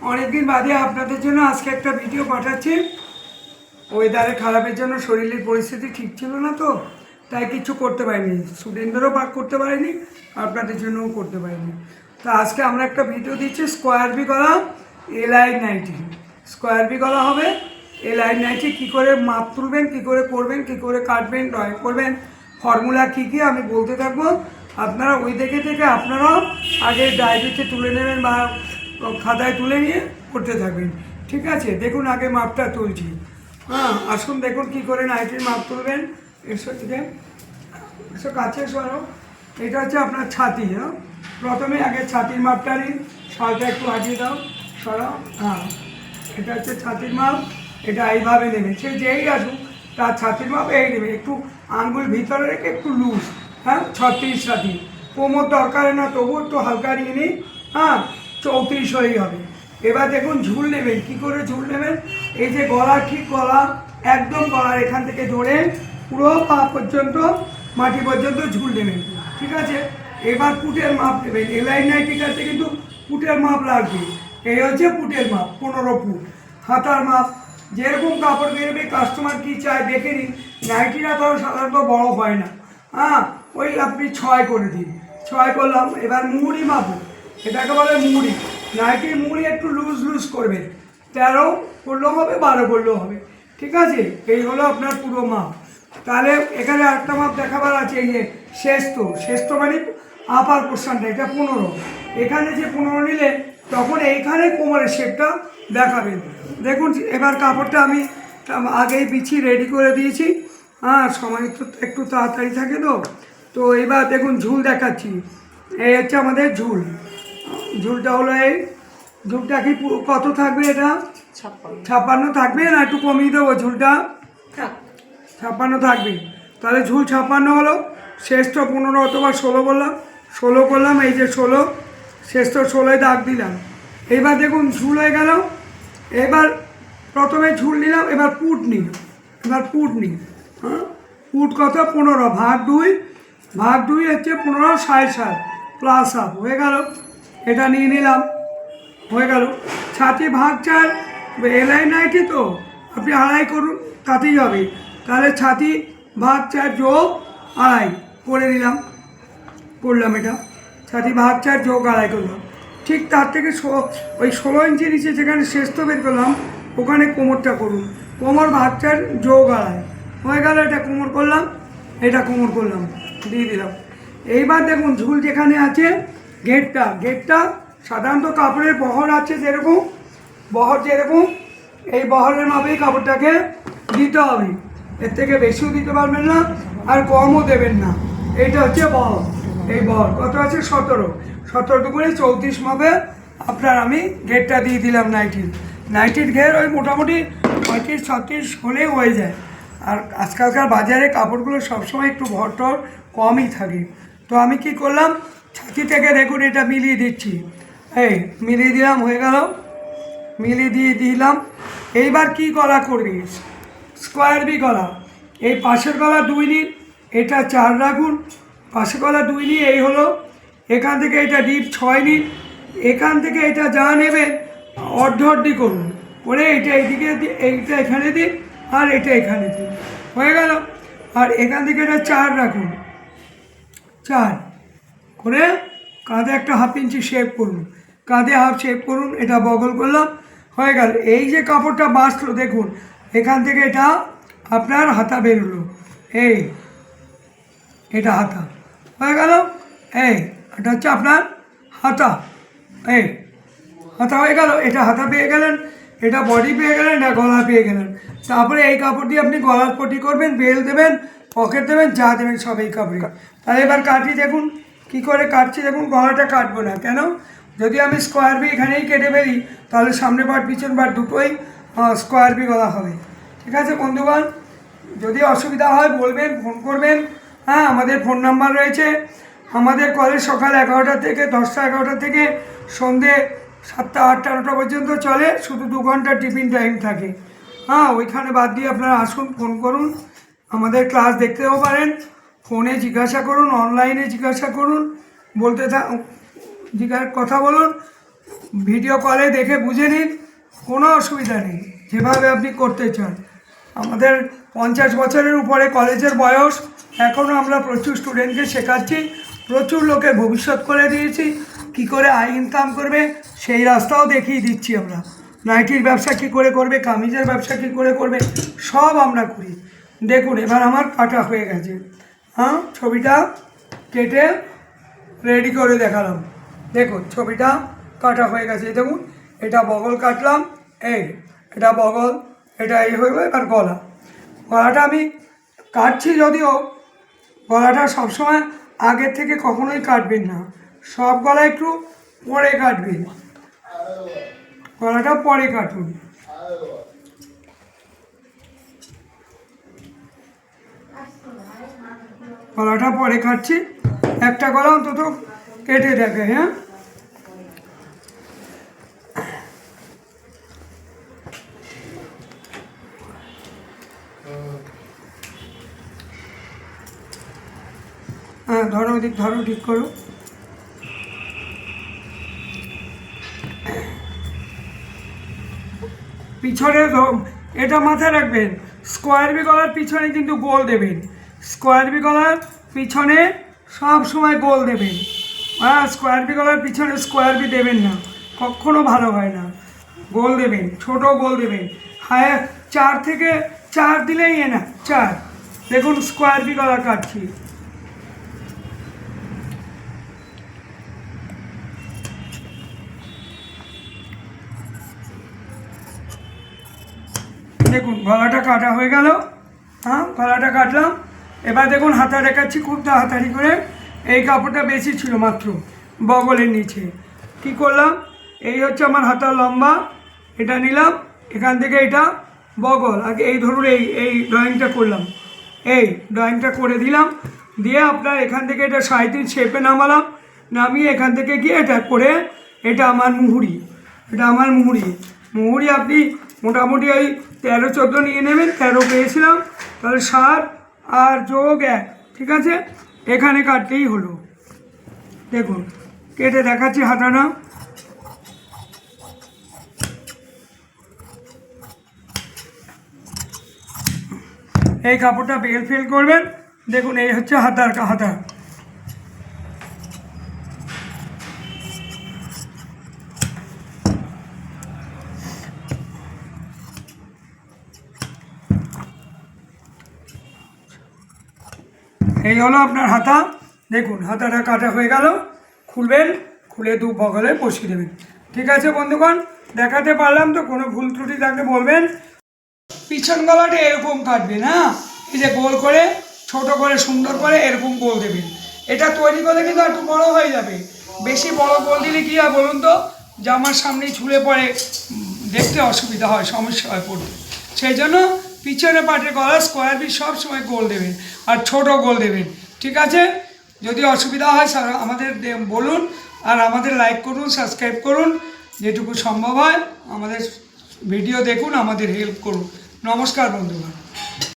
অনেকদিন বাদে আপনাদের জন্য আজকে একটা ভিডিও পাঠাচ্ছি। ওয়েদারে খারাপের জন্য শরীরের পরিস্থিতি ঠিক ছিল না, তো তাই কিছু করতে পারিনি। স্টুডেন্টদেরও পাক করতে পারিনি, আপনাদের জন্যও করতে পারিনি। তো আজকে আমরা একটা ভিডিও দিচ্ছি স্কোয়ার বি গলা এলআই 90। স্কোয়ার বি গলা হবে এলআই 90। কী করে মাপ তুলবেন, কী করে করবেন, কী করে কাটবেন, ড্রয়িং করবেন, ফর্মুলা কী কী আমি বলতে থাকবো। আপনারা ওই দেখে থেকে আপনারাও আগে ডায়েরিতে তুলে নেবেন বা খাতায় তুলে নিয়ে করতে থাকবেন, ঠিক আছে? দেখুন আগে মাপটা তুলছি। হ্যাঁ, আসুন দেখুন কী করে নাইটির মাপ তুলবেন। এসো থেকে এসো কাছে সরো। এটা হচ্ছে আপনার ছাতি। হ্যাঁ, প্রথমে আগে ছাতির মাপটা নিন। শালটা একটু আগিয়ে দাও, সরাও। হ্যাঁ, এটা হচ্ছে ছাতির মাপ। এটা এইভাবে নেবেন, সে যেই আসুক তার ছাতির মাপ এই নেবে। একটু আঙ্গুল ভিতরে রেখে একটু লুজ। হ্যাঁ, 36 ছাতি। কোমর দরকার না, তবু একটু হালকা নিয়ে নিই। হ্যাঁ, 34 হলেই হবে। এবার দেখুন ঝুল নেবেন। কী করে ঝুল নেবেন? এই যে গলা, ঠিক গলা, একদম গলার এখান থেকে ধরে পুরো পা পর্যন্ত, মাটি পর্যন্ত ঝুল নেবেন, ঠিক আছে? এবার পুটের মাপ নেবেন। এলআই 90 আছে কিন্তু পুটের মাপ লাগবে। এই হচ্ছে পুটের মাপ, 15 ফুট। হাতার মাপ যেরকম কাপড় বেরোবে, কাস্টমার কী চায় দেখে নিন। নাইটিরা তো সাধারণত বড় হয় না। হ্যাঁ, ওই আপনি 6 করে দিন। 6 করলাম। এবার মুহুরি মাপো, এটাকে বলে মুহুরি। নাইটির মুহুরি একটু লুজ লুজ করবেন। 13 করলেও হবে, 12 করলেও হবে, ঠিক আছে? এই হলো আপনার পুরো মাপ। তাহলে এখানে আরেকটা মাপ দেখাবার আছে। এই যে শেষত মানে আপার পোর্শনটা, এটা 15। এখানে যে 15 নিলে তখন এইখানে কোমরের শেপটা দেখাবেন। দেখুন এবার কাপড়টা আমি আগেই বিছিয়ে রেডি করে দিয়েছি। হ্যাঁ, সময় তো একটু তাড়াতাড়ি থাকে, তো এবার দেখুন ঝুল দেখাচ্ছি। এই হচ্ছে আমাদের ঝুল। ঝুলটা হলো এই ঝুলটা কি কত থাকবে? এটা 56 থাকবে না একটু কমিয়ে দেবো? ঝুলটা 56 থাকবে। তাহলে ঝুল 56 হলো। শেষটা 15 অথবা 16 বললাম, 16 করলাম। এই যে 16, শেষটা 16 দাগ দিলাম। এবার দেখুন ঝুল হয়ে গেল। এবার প্রথমে ঝুল নিলাম, এবার পুট নিই। হ্যাঁ, পুট কত? 15 ভাগ 2। ভাগ 2 হচ্ছে 15, 7.5 প্লাস হাফ হয়ে গেল। এটা নিয়ে নিলাম, হয়ে গেল। ছাতি ভাগ 4, এলআই 90 তো আপনি আড়াই করুন, তাতেই হবে। তাহলে ছাতি ভাগ 4 যোগ আড়াই করে দিলাম, করলাম। এটা ছাতি ভাগ 4 যোগ আড়াই করলাম। ঠিক তার থেকে ওই 16 ইঞ্চি নিচে যেখানে শেষত বের করলাম, ওখানে কোমরটা করুন। কোমর ভাগ 4 যোগ আড়াই হয়ে গেল। এটা কোমর করলাম, এটা কোমর করলাম, দিয়ে দিলাম। এইবার দেখুন ঝুল যেখানে আছে, ঘেরটা সাধারণত কাপড়ের বহর আছে যেরকম, এই বহরের মাপেই কাপড়টাকে দিতে হবে। এর থেকে বেশিও দিতে পারবেন না, আর কমও দেবেন না। এইটা হচ্ছে বহর। এই বহর কত আছে? 17 দুগুণে 34 মাপে আপনার আমি ঘেরটা দিয়ে দিলাম। নাইটির ঘের ওই মোটামুটি 35-36 হলে হয়ে যায়। আর আজকালকার বাজারে কাপড়গুলো সবসময় একটু ভরটর কমই থাকে। তো আমি কি করলাম, ছাতি থেকে দেখুন এটা মিলিয়ে দিচ্ছি। এই মিলিয়ে দিলাম, হয়ে গেল। মিলিয়ে দিয়ে দিলাম। এইবার কি গলা করবি? স্কোয়ার বি গলা। এই পাশের গলা 2 নিন, এটা 4 রাখুন। পাশের গলা 2 নিয়ে এই হলো। এখান থেকে এটা ডিপ 6 নিন। এখান থেকে এটা যা নেবেন অর্ধি করুন, করে এটা এইদিকে, এইটা এখানে দিন, আর এটা এখানে দিন, হয়ে গেল। আর এখান থেকে এটা 4 রাখুন, 4 করে কাঁধে একটা 1/2 ইঞ্চি শেপ করুন, কাঁধে হাফ শেপ করুন। এটা বগল করলাম, হয়ে গেল। এই যে কাপড়টা বাঁচলো দেখুন, এখান থেকে এটা আপনার হাতা বেরোলো। এটা হাতা হয়ে গেল। এটা হচ্ছে আপনার হাতা। হাতা হয়ে গেল। এটা হাতা পেয়ে গেলেন, এটা বডি পেয়ে গেলেন, এটা গলা পেয়ে গেলেন। তারপরে এই কাপড় দিয়ে আপনি গলার পটি করবেন, বেল দেবেন, পকেট দেবেন, যা দেবেন সব এই কাপড়ে। তাহলে এবার কাটি দেখুন কী করে কাটছি। দেখুন গলাটা কাটবো না কেন? যদি আমি স্কোয়ার বি এখানেই কেটে ফেলি, তাহলে সামনে পাট পিছন পাট দুটোই স্কোয়ার বি গলা হবে, ঠিক আছে বন্ধুগণ? যদি অসুবিধা হয় বলবেন, ফোন করবেন। হ্যাঁ, আমাদের ফোন নাম্বার রয়েছে। আমাদের কলেজ সকাল 11টা থেকে 10টা-11টা থেকে সন্ধে 7টা, 8টা, 9টা পর্যন্ত চলে। শুধু 2 ঘন্টা টিফিন টাইম থাকে। হ্যাঁ, ওইখানে বাদ দিয়ে আপনারা আসুন, ফোন করুন। আমাদের ক্লাস দেখতেও পারেন, ফোনে জিজ্ঞাসা করুন, অনলাইনে জিজ্ঞাসা করুন, কথা বলুন। ভিডিও কলে দেখে বুঝে নিন, কোনো অসুবিধা নেই, যেভাবে আপনি করতে চান। আমাদের 50 বছরের উপরে কলেজের বয়স, এখনও আমরা প্রচুর স্টুডেন্টকে শেখাচ্ছি, প্রচুর লোকের ভবিষ্যৎ করে দিয়েছি, কি করে আয় ইনকাম করবে সেই রাস্তাও দেখিয়ে দিচ্ছি আমরা। নাইটির ব্যবসা কী করে করবে, কামিজের ব্যবসা কী করে করবে, সব আমরা করি। দেখুন এবার আমার কাটা হয়ে গেছে, হ্যাঁ ছবিটা কেটে রেডি করে দেখালাম। দেখুন ছবিটা কাটা হয়ে গেছে, দেখুন এটা বগল কাটলাম, এই এটা বগল, এটা এই হয়ে গেল। এবার গলাটা আমি কাটছি, যদিও গলাটা সবসময় আগের থেকে কখনোই কাটবেন না, সব গলা একটু পরে কাটবেন, গলাটা পরে কাটুন। গলাটা পরে কাটছি, একটা গলা অন্তত কেটে দেখে। হ্যাঁ হ্যাঁ ধরো ওদিক, ধরো ঠিক করো। পিছনে এটা মাথায় রাখবেন, স্কোয়ার বি গলার পিছনে কিন্তু গোল দেবেন, স্কোয়ার বি গলার পিছনে সব সময় গোল দেবেন। হ্যাঁ স্কোয়ার বি গলার পিছনে স্কোয়ার বি দেবেন না, কখনো ভালো হয় না। গোল দেবেন, ছোট গোল দেবেন, হ্যাঁ 4 থেকে 4 দিলেই না 4। দেখুন স্কোয়ার বি গলা কাটছি, দেখুন গলাটা কাটা হয়ে গেল। হ্যাঁ গলাটা কাটলাম, এবার দেখুন হাতা দেখাচ্ছি খুব তাড়াতাড়ি করে। এই কাপড়টা বেশি ছিল মাত্র বগলের নিচে, কি করলাম, এই হচ্ছে আমার হাতার লম্বা, এটা নিলাম, এখান থেকে এটা বগল, আগে এই ধরুন এই ড্রয়িংটা করলাম, এই ড্রয়িংটা করে দিলাম, দিয়ে আপনার এখান থেকে এটা 37 শেপে নামালাম, নামিয়ে এখান থেকে গিয়ে এটা করে, এটা আমার মুহুরি, এটা আমার মুহুরি আপনি মোটামুটি ওই 13-14 নিয়ে নেবেন, 13 পেয়েছিলাম, তাহলে 7 আর যোগ 1, ঠিক আছে, এখানে কাটতেই হলো। দেখুন কেটে দেখাচ্ছি হাতাটা, এই কাপড়টা বেল ফেল করবেন। দেখুন এই হচ্ছে হাতা, এই হলো আপনার হাতা। দেখুন হাতাটা কাটা হয়ে গেল, খুলবেন, খুলে দু বগলে বসিয়ে দেবেন। ঠিক আছে বন্ধুগণ, দেখাতে পারলাম তো, কোনো ভুল ত্রুটি থাকলে বলবেন। পিছন গলাটা এরকম কাটবেন, হ্যাঁ এই যে গোল করে, ছোট করে, সুন্দর করে এরকম গোল দেবেন। এটা তৈরি করলে কিন্তু একটু বড় হয়ে যাবে, বেশি বড় গোল দিলে কী হয় বলুন তো, জামার সামনেই ঝুলে পড়ে, দেখতে অসুবিধা হয়, সমস্যা হয় পড়তে। সেই জন্য পিছনে পাটের গলা স্কোয়ার বি সব সময় গোল দেবেন, আর ছোট গোল দেবেন। ঠিক আছে, যদি অসুবিধা হয় আমাদের বলুন, আর আমাদের লাইক করুন, সাবস্ক্রাইব করুন, যেটুকু সম্ভব হয় আমাদের ভিডিও দেখুন, আমাদের হেল্প করুন। নমস্কার বন্ধুগণ।